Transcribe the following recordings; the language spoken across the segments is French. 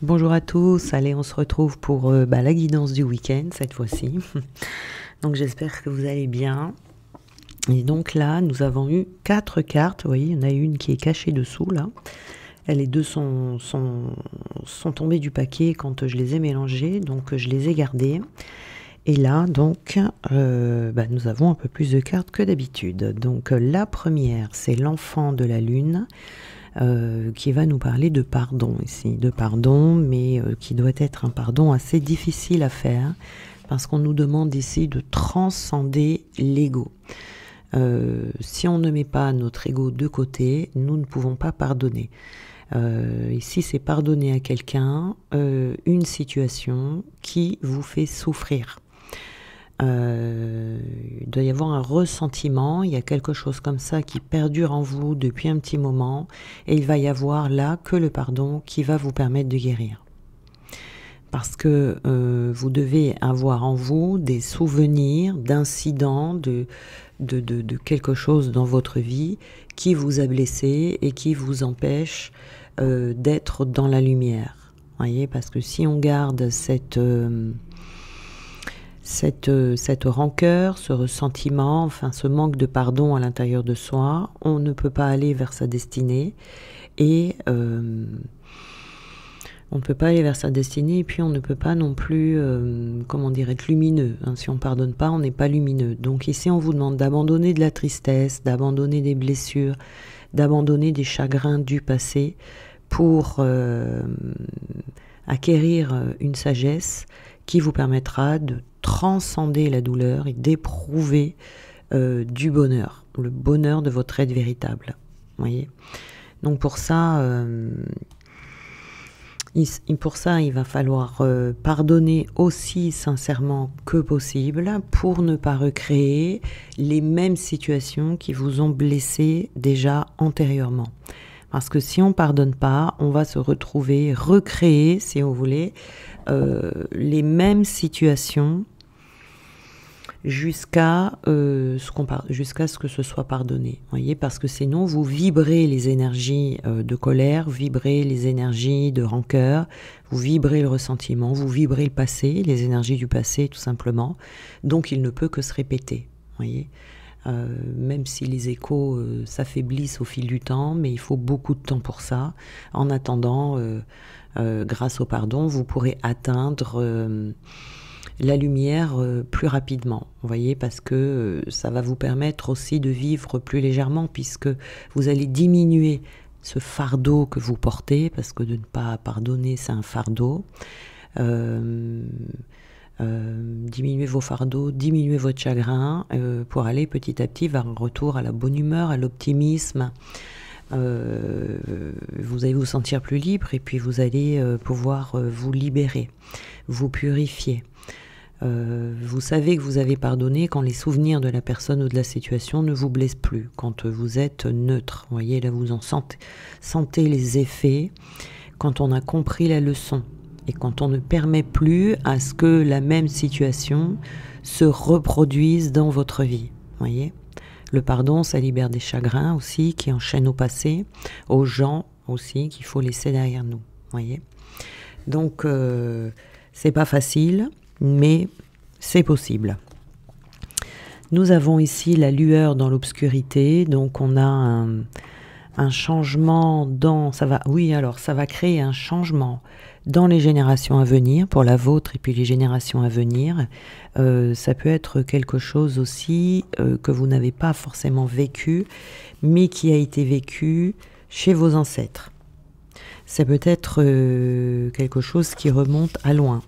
Bonjour à tous, allez on se retrouve pour la guidance du week-end cette fois-ci. Donc j'espère que vous allez bien. Et donc là nous avons eu 4 cartes, vous voyez il y en a une qui est cachée dessous là. Les deux sont tombées du paquet quand je les ai mélangées, donc je les ai gardées. Et là donc nous avons un peu plus de cartes que d'habitude. Donc la première c'est l'enfant de la lune. Qui va nous parler de pardon ici, de pardon, mais qui doit être un pardon assez difficile à faire, parce qu'on nous demande ici de transcender l'ego. Si on ne met pas notre ego de côté, nous ne pouvons pas pardonner. Ici, c'est pardonner à quelqu'un une situation qui vous fait souffrir. Il doit y avoir un ressentiment, il y a quelque chose comme ça qui perdure en vous depuis un petit moment, et il va y avoir là que le pardon qui va vous permettre de guérir. Parce que vous devez avoir en vous des souvenirs d'incidents, de quelque chose dans votre vie qui vous a blessé et qui vous empêche d'être dans la lumière. Voyez, parce que si on garde cette rancœur, ce ressentiment, enfin ce manque de pardon à l'intérieur de soi, on ne peut pas aller vers sa destinée et on ne peut pas aller vers sa destinée et puis on ne peut pas non plus, être lumineux. Si on pardonne pas, on n'est pas lumineux. Donc ici on vous demande d'abandonner de la tristesse, d'abandonner des blessures, d'abandonner des chagrins du passé pour acquérir une sagesse qui vous permettra de transcender la douleur et d'éprouver du bonheur, le bonheur de votre être véritable. Voyez. Donc pour ça, il va falloir pardonner aussi sincèrement que possible pour ne pas recréer les mêmes situations qui vous ont blessé déjà antérieurement. Parce que si on ne pardonne pas, on va se retrouver, recréer, si vous voulez, les mêmes situations jusqu'à ce que ce soit pardonné. Voyez, parce que sinon, vous vibrez les énergies de colère, vibrez les énergies de rancœur, vous vibrez le ressentiment, vous vibrez le passé, les énergies du passé, tout simplement. Donc, il ne peut que se répéter. Voyez. Même si les échos s'affaiblissent au fil du temps, mais il faut beaucoup de temps pour ça. En attendant, grâce au pardon, vous pourrez atteindre la lumière plus rapidement, vous voyez, parce que ça va vous permettre aussi de vivre plus légèrement, puisque vous allez diminuer ce fardeau que vous portez, parce que de ne pas pardonner, c'est un fardeau. Diminuez vos fardeaux, diminuez votre chagrin pour aller petit à petit vers un retour à la bonne humeur, à l'optimisme. Vous allez vous sentir plus libre et puis vous allez pouvoir vous libérer, vous purifier. Vous savez que vous avez pardonné quand les souvenirs de la personne ou de la situation ne vous blessent plus, quand vous êtes neutre. Vous voyez, là vous en sentez les effets quand on a compris la leçon. Et quand on ne permet plus à ce que la même situation se reproduise dans votre vie, voyez. Le pardon, ça libère des chagrins aussi qui enchaînent au passé, aux gens aussi qu'il faut laisser derrière nous, voyez. Donc, c'est pas facile, mais c'est possible. Nous avons ici la lueur dans l'obscurité, donc on a un changement ça va créer un changement dans les générations à venir, pour la vôtre et puis les générations à venir. Ça peut être quelque chose aussi que vous n'avez pas forcément vécu, mais qui a été vécu chez vos ancêtres. Ça peut être quelque chose qui remonte à loin,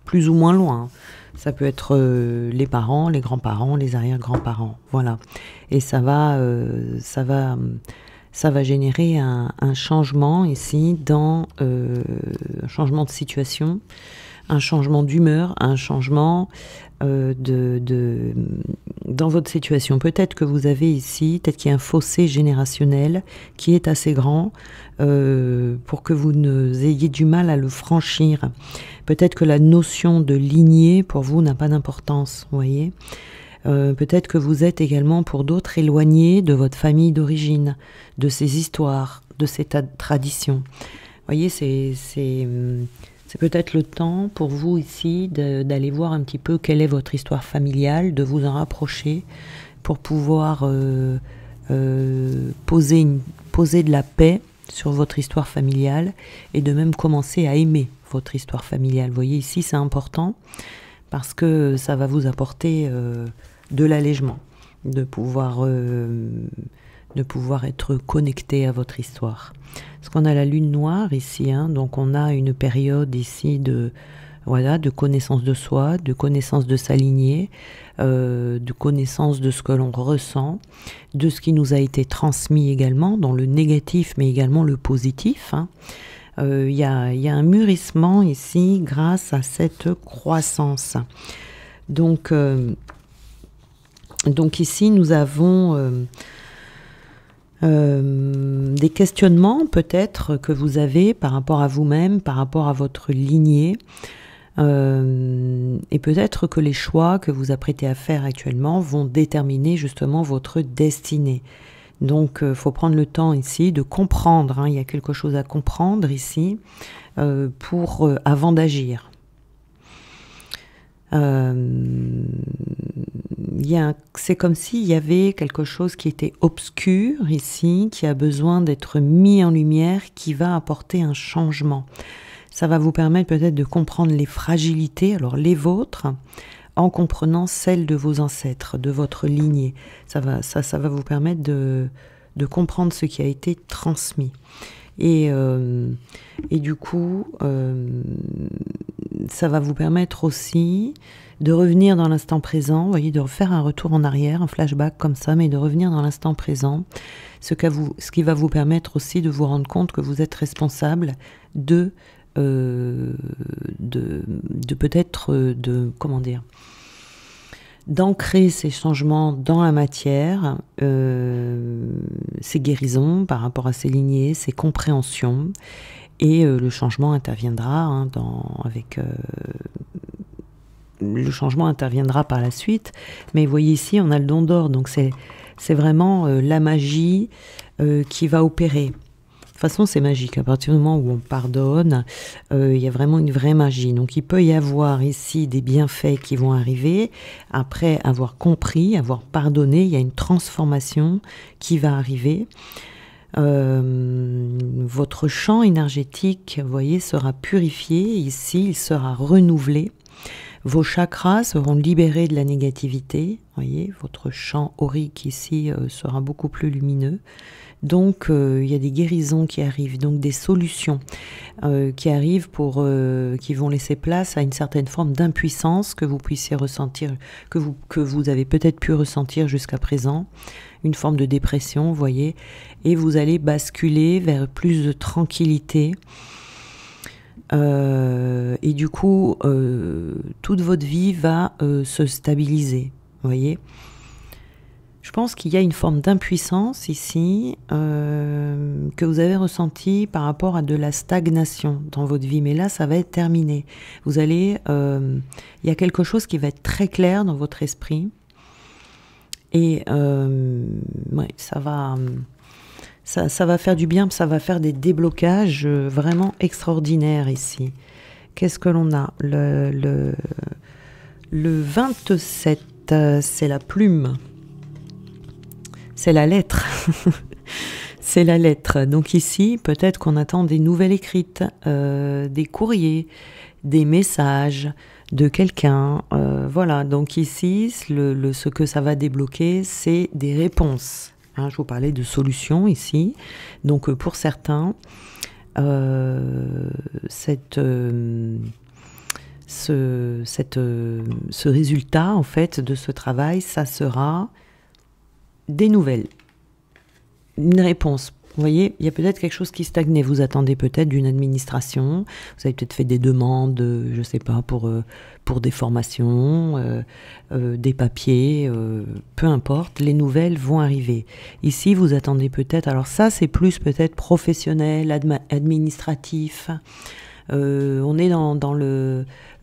plus ou moins loin. Ça peut être les parents, les grands-parents, les arrière-grands-parents, voilà. Et ça va générer un changement ici un changement de situation, un changement d'humeur, un changement dans votre situation. Peut-être que vous avez ici, peut-être qu'il y a un fossé générationnel qui est assez grand pour que vous ayez du mal à le franchir. Peut-être que la notion de lignée pour vous n'a pas d'importance, vous voyez. Peut-être que vous êtes également pour d'autres éloignés de votre famille d'origine, de ces histoires, de ces traditions. voyez, c'est peut-être le temps pour vous ici d'aller voir un petit peu quelle est votre histoire familiale, de vous en rapprocher pour pouvoir poser de la paix sur votre histoire familiale et de même commencer à aimer votre histoire familiale. Vous voyez, ici, c'est important parce que ça va vous apporter de l'allègement, de pouvoir être connecté à votre histoire. Parce qu'on a la lune noire ici, hein, donc on a une période ici de connaissance de soi, de connaissance de sa lignée, de connaissance de ce que l'on ressent, de ce qui nous a été transmis également, dans le négatif mais également le positif. Il y a un mûrissement ici grâce à cette croissance. Donc ici nous avons des questionnements peut-être que vous avez par rapport à vous-même, par rapport à votre lignée, et peut-être que les choix que vous apprêtez à faire actuellement vont déterminer justement votre destinée. Donc il faut prendre le temps ici de comprendre, hein, il y a quelque chose à comprendre ici avant d'agir. C'est comme s'il y avait quelque chose qui était obscur ici, qui a besoin d'être mis en lumière, qui va apporter un changement. Ça va vous permettre peut-être de comprendre les fragilités, alors les vôtres, en comprenant celles de vos ancêtres, de votre lignée. Ça va vous permettre de comprendre ce qui a été transmis. Et du coup, ça va vous permettre aussi de revenir dans l'instant présent, vous voyez, de refaire un retour en arrière, un flashback comme ça, mais de revenir dans l'instant présent, ce qui va vous permettre aussi de vous rendre compte que vous êtes responsable d'ancrer ces changements dans la matière, ces guérisons par rapport à ces lignées, ces compréhensions, et le changement interviendra, hein, le changement interviendra par la suite. Mais vous voyez ici, on a le don d'or, donc c'est vraiment la magie qui va opérer. De toute façon, c'est magique. À partir du moment où on pardonne, il y a vraiment une vraie magie. Donc, il peut y avoir ici des bienfaits qui vont arriver. Après avoir compris, avoir pardonné, il y a une transformation qui va arriver. Votre champ énergétique, vous voyez, sera purifié. Ici, il sera renouvelé. Vos chakras seront libérés de la négativité. Voyez, votre champ aurique ici sera beaucoup plus lumineux. Donc, il y a des guérisons qui arrivent, donc des solutions qui arrivent qui vont laisser place à une certaine forme d'impuissance que vous puissiez ressentir, que vous avez peut-être pu ressentir jusqu'à présent, une forme de dépression, vous voyez, et vous allez basculer vers plus de tranquillité. Et du coup, toute votre vie va se stabiliser, vous voyez. Je pense qu'il y a une forme d'impuissance ici que vous avez ressentie par rapport à de la stagnation dans votre vie. Mais là, ça va être terminé. Vous allez, il y a quelque chose qui va être très clair dans votre esprit. Et ouais, ça va faire du bien, ça va faire des déblocages vraiment extraordinaires ici. Qu'est-ce que l'on a ? Le 27, c'est la plume. C'est la lettre. C'est la lettre. Donc ici, peut-être qu'on attend des nouvelles écrites, des courriers, des messages de quelqu'un. Voilà, donc ici, ce que ça va débloquer, c'est des réponses. Hein, je vous parlais de solutions ici. Donc pour certains, ce résultat, en fait, de ce travail, ça sera des nouvelles, une réponse. Vous voyez, il y a peut-être quelque chose qui stagnait. Vous attendez peut-être d'une administration. Vous avez peut-être fait des demandes, je ne sais pas, pour des formations, des papiers, peu importe. Les nouvelles vont arriver. Ici, vous attendez peut-être. Alors ça, c'est plus peut-être professionnel, administratif. On est dans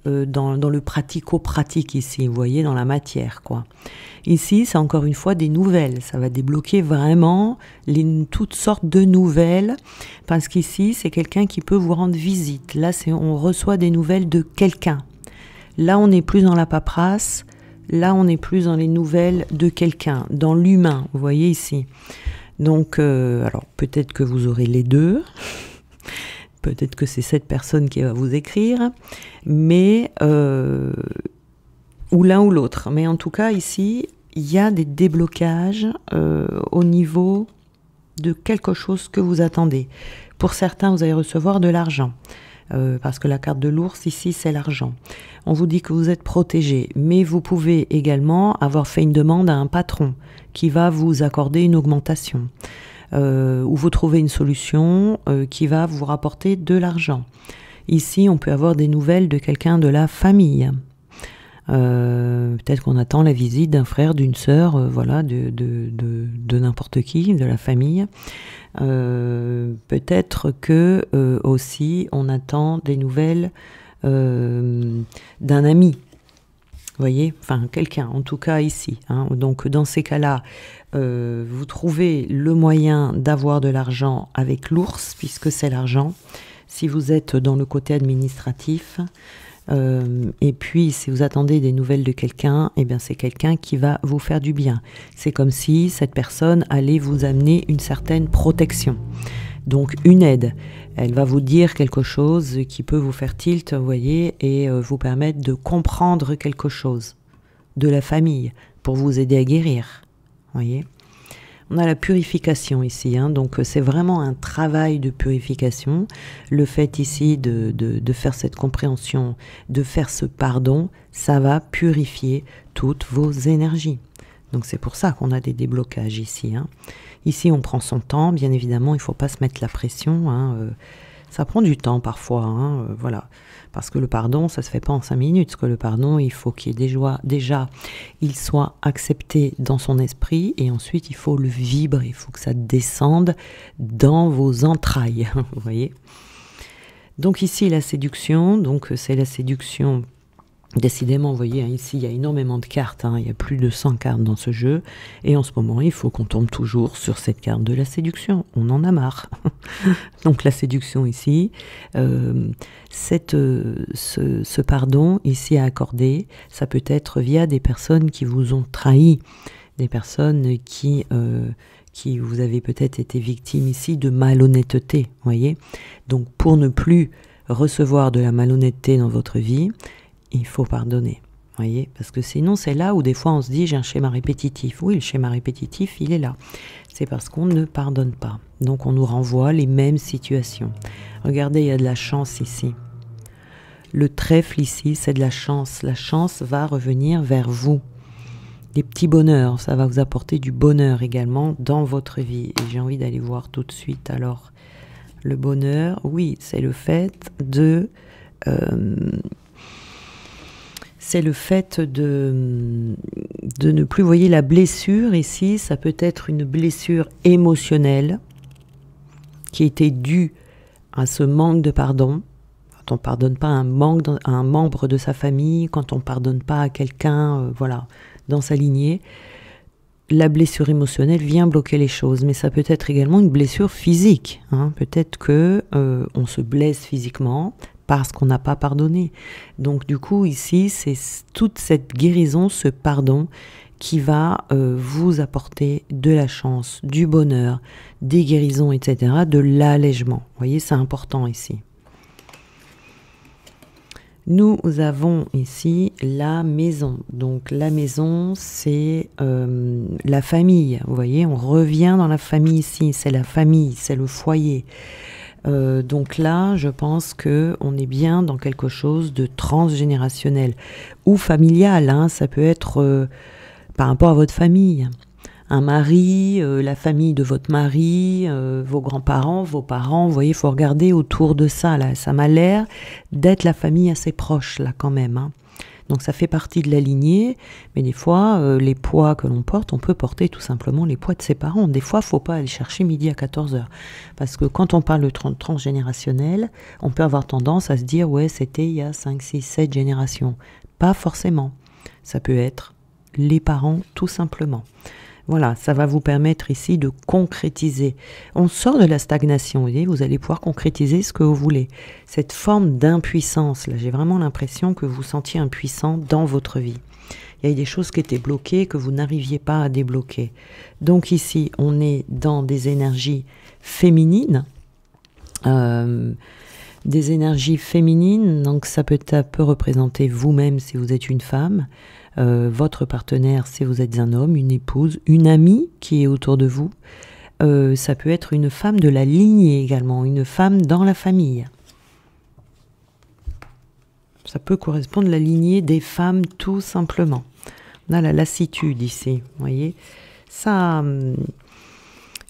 dans le pratico-pratique ici, vous voyez, dans la matière, quoi. Ici, c'est encore une fois des nouvelles. Ça va débloquer vraiment toutes sortes de nouvelles, parce qu'ici, c'est quelqu'un qui peut vous rendre visite. Là, on reçoit des nouvelles de quelqu'un. Là, on n'est plus dans la paperasse. Là, on est plus dans les nouvelles de quelqu'un, dans l'humain, vous voyez ici. Donc, alors peut-être que vous aurez les deux. Peut-être que c'est cette personne qui va vous écrire, mais ou l'un ou l'autre. Mais en tout cas, ici, il y a des déblocages au niveau de quelque chose que vous attendez. Pour certains, vous allez recevoir de l'argent, parce que la carte de l'ours, ici, c'est l'argent. On vous dit que vous êtes protégé, mais vous pouvez également avoir fait une demande à un patron qui va vous accorder une augmentation. Ou vous trouvez une solution qui va vous rapporter de l'argent. Ici, on peut avoir des nouvelles de quelqu'un de la famille. Peut-être qu'on attend la visite d'un frère, d'une sœur, voilà, de n'importe qui, de la famille. Peut-être que aussi, on attend des nouvelles d'un ami. Vous voyez, enfin quelqu'un, en tout cas ici. Hein. Donc dans ces cas-là, vous trouvez le moyen d'avoir de l'argent avec l'ours, puisque c'est l'argent. Si vous êtes dans le côté administratif, et puis si vous attendez des nouvelles de quelqu'un, eh bien c'est quelqu'un qui va vous faire du bien. C'est comme si cette personne allait vous amener une certaine protection. Donc une aide, elle va vous dire quelque chose qui peut vous faire tilt, vous voyez, et vous permettre de comprendre quelque chose de la famille pour vous aider à guérir, vous voyez. On a la purification ici, hein, donc c'est vraiment un travail de purification. Le fait ici de faire cette compréhension, de faire ce pardon, ça va purifier toutes vos énergies. Donc c'est pour ça qu'on a des déblocages ici, hein. Ici, on prend son temps, bien évidemment, il ne faut pas se mettre la pression. Hein, ça prend du temps parfois, hein, voilà. Parce que le pardon, ça ne se fait pas en 5 minutes. Parce que le pardon, il faut qu'il y ait déjà il soit accepté dans son esprit. Et ensuite, il faut le vibrer. Il faut que ça descende dans vos entrailles. Vous voyez ? Donc ici, la séduction. Donc c'est la séduction. Décidément, vous voyez, hein, ici, il y a énormément de cartes, hein, il y a plus de 100 cartes dans ce jeu, et en ce moment, il faut qu'on tombe toujours sur cette carte de la séduction, on en a marre. Donc la séduction ici, ce pardon ici à accorder, ça peut être via des personnes qui vous ont trahi, des personnes qui vous avez peut-être été victime ici de malhonnêteté, vous voyez. Donc pour ne plus recevoir de la malhonnêteté dans votre vie, il faut pardonner, voyez, parce que sinon c'est là où des fois on se dit j'ai un schéma répétitif. Oui, le schéma répétitif, il est là. C'est parce qu'on ne pardonne pas. Donc on nous renvoie les mêmes situations. Regardez, il y a de la chance ici. Le trèfle ici, c'est de la chance. La chance va revenir vers vous. Des petits bonheurs, ça va vous apporter du bonheur également dans votre vie. Et j'ai envie d'aller voir tout de suite. Alors, le bonheur, oui, c'est le fait de... c'est le fait de ne plus, voyez, la blessure ici, ça peut être une blessure émotionnelle qui était due à ce manque de pardon. Quand on ne pardonne pas à un membre de sa famille, quand on ne pardonne pas à quelqu'un, voilà, dans sa lignée, la blessure émotionnelle vient bloquer les choses. Mais ça peut être également une blessure physique, hein. Peut-être que on se blesse physiquement parce qu'on n'a pas pardonné. Donc du coup, ici, c'est toute cette guérison, ce pardon, qui va vous apporter de la chance, du bonheur, des guérisons, etc., de l'allègement. Vous voyez, c'est important ici. Nous avons ici la maison. Donc la maison, c'est la famille. Vous voyez, on revient dans la famille ici. C'est la famille, c'est le foyer. Donc là, je pense que on est bien dans quelque chose de transgénérationnel ou familial, hein, ça peut être par rapport à votre famille. Un mari, la famille de votre mari, vos grands-parents, vos parents, vous voyez, il faut regarder autour de ça, là. Ça m'a l'air d'être la famille assez proche, là, quand même, hein. Donc ça fait partie de la lignée, mais des fois, les poids que l'on porte, on peut porter tout simplement les poids de ses parents. Des fois, il ne faut pas aller chercher midi à 14 heures. Parce que quand on parle de transgénérationnel, on peut avoir tendance à se dire, ouais, c'était il y a 5, 6, 7 générations. Pas forcément. Ça peut être les parents tout simplement. Voilà, ça va vous permettre ici de concrétiser. On sort de la stagnation, vous allez pouvoir concrétiser ce que vous voulez. Cette forme d'impuissance, là, j'ai vraiment l'impression que vous sentiez impuissant dans votre vie. Il y a eu des choses qui étaient bloquées, que vous n'arriviez pas à débloquer. Donc ici, on est dans des énergies féminines. Donc ça peut représenter vous-même si vous êtes une femme. Votre partenaire si vous êtes un homme, une épouse, une amie qui est autour de vous. Ça peut être une femme de la lignée également, une femme dans la famille. Ça peut correspondre à la lignée des femmes tout simplement. On a la lassitude ici, vous voyez. Ça,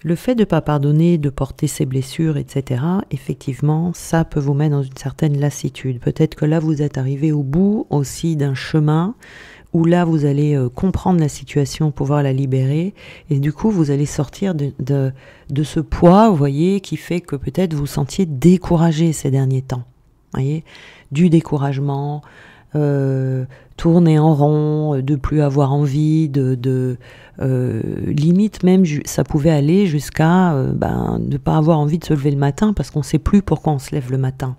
le fait de ne pas pardonner, de porter ses blessures, etc., effectivement, ça peut vous mettre dans une certaine lassitude. Peut-être que là, vous êtes arrivé au bout aussi d'un chemin où là, vous allez comprendre la situation, pouvoir la libérer, et du coup, vous allez sortir de ce poids, vous voyez, qui fait que peut-être vous sentiez découragé ces derniers temps. Vous voyez, du découragement, tourner en rond, de plus avoir envie, limite même, ça pouvait aller jusqu'à ne pas avoir envie de se lever le matin parce qu'on ne sait plus pourquoi on se lève le matin.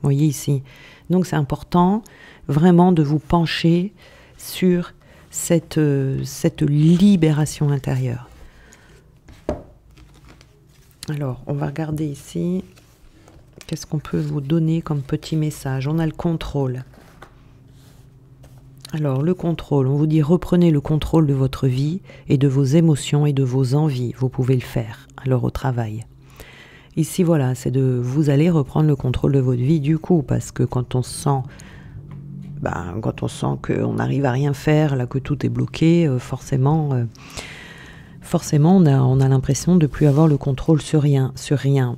Vous voyez ici. Donc c'est important vraiment de vous pencher sur cette libération intérieure. Alors, on va regarder ici, qu'est-ce qu'on peut vous donner comme petit message. On a le contrôle. Alors, le contrôle, on vous dit reprenez le contrôle de votre vie et de vos émotions et de vos envies. Vous pouvez le faire, alors au travail. Ici, voilà, vous allez reprendre le contrôle de votre vie du coup, parce que quand on sent qu'on n'arrive à rien faire, là que tout est bloqué, forcément on a l'impression de ne plus avoir le contrôle sur rien.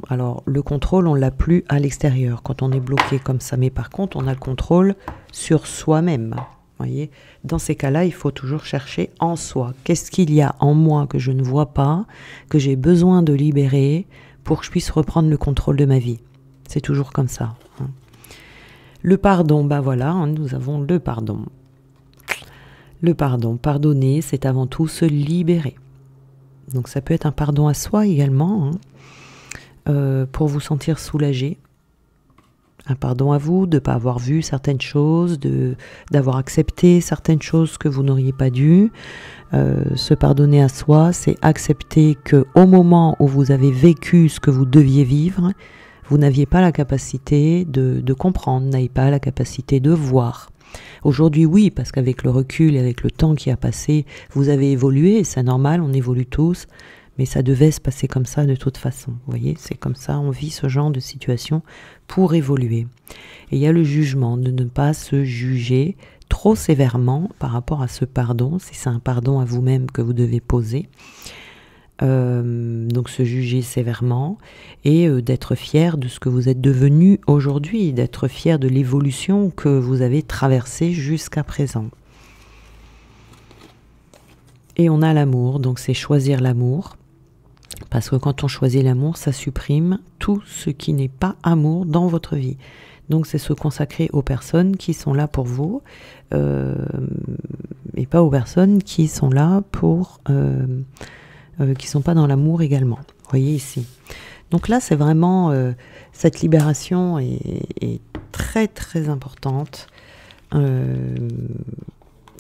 Alors le contrôle, on l'a plus à l'extérieur quand on est bloqué comme ça, mais par contre on a le contrôle sur soi-même. Voyez, dans ces cas-là, il faut toujours chercher en soi. Qu'est-ce qu'il y a en moi que je ne vois pas, que j'ai besoin de libérer pour que je puisse reprendre le contrôle de ma vie. C'est toujours comme ça. Le pardon, voilà, nous avons le pardon. Le pardon, pardonner, c'est avant tout se libérer. Donc ça peut être un pardon à soi également, pour vous sentir soulagé. Un pardon à vous de ne pas avoir vu certaines choses, d'avoir accepté certaines choses que vous n'auriez pas dû. Se pardonner à soi, c'est accepter qu'au moment où vous avez vécu ce que vous deviez vivre, vous n'aviez pas la capacité de comprendre, n'avez pas la capacité de voir. Aujourd'hui, oui, parce qu'avec le recul et avec le temps qui a passé, vous avez évolué, c'est normal, on évolue tous, mais ça devait se passer comme ça de toute façon. Vous voyez, c'est comme ça, on vit ce genre de situation pour évoluer. Et il y a le jugement, de ne pas se juger trop sévèrement par rapport à ce pardon, si c'est un pardon à vous-même que vous devez poser. Donc se juger sévèrement et d'être fier de ce que vous êtes devenu aujourd'hui, d'être fier de l'évolution que vous avez traversée jusqu'à présent. Et on a l'amour, donc c'est choisir l'amour, parce que quand on choisit l'amour, ça supprime tout ce qui n'est pas amour dans votre vie. Donc c'est se consacrer aux personnes qui sont là pour vous, et pas aux personnes qui sont là pour... qui ne sont pas dans l'amour également. Vous voyez ici. Donc là, c'est vraiment... cette libération est très très importante.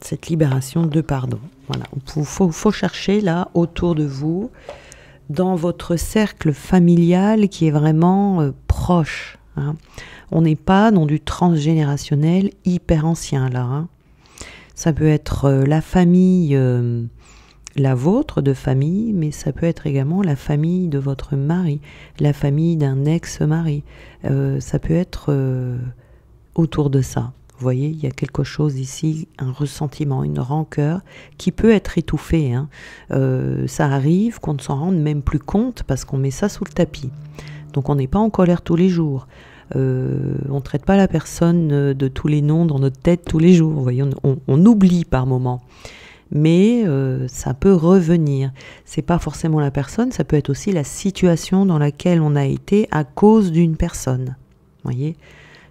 Cette libération de pardon. Voilà. Il faut chercher là, autour de vous, dans votre cercle familial qui est vraiment proche. Hein. On n'est pas dans du transgénérationnel hyper ancien là. Hein. Ça peut être la famille... la vôtre de famille, mais ça peut être également la famille de votre mari, la famille d'un ex-mari. Ça peut être autour de ça. Vous voyez, il y a quelque chose ici, un ressentiment, une rancœur qui peut être étouffée. Hein. Ça arrive qu'on ne s'en rende même plus compte parce qu'on met ça sous le tapis. Donc on n'est pas en colère tous les jours. on ne traite pas la personne de tous les noms dans notre tête tous les jours. Vous voyez, on oublie par moment. Mais ça peut revenir. C'est pas forcément la personne, ça peut être aussi la situation dans laquelle on a été à cause d'une personne. Voyez ?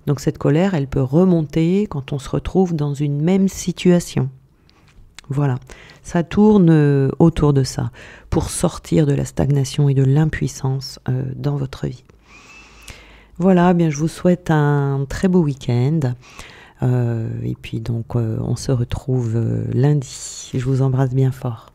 Donc cette colère, elle peut remonter quand on se retrouve dans une même situation. Voilà, ça tourne autour de ça, pour sortir de la stagnation et de l'impuissance dans votre vie. Voilà, bien je vous souhaite un très beau week-end. Et puis donc on se retrouve lundi. Je vous embrasse bien fort.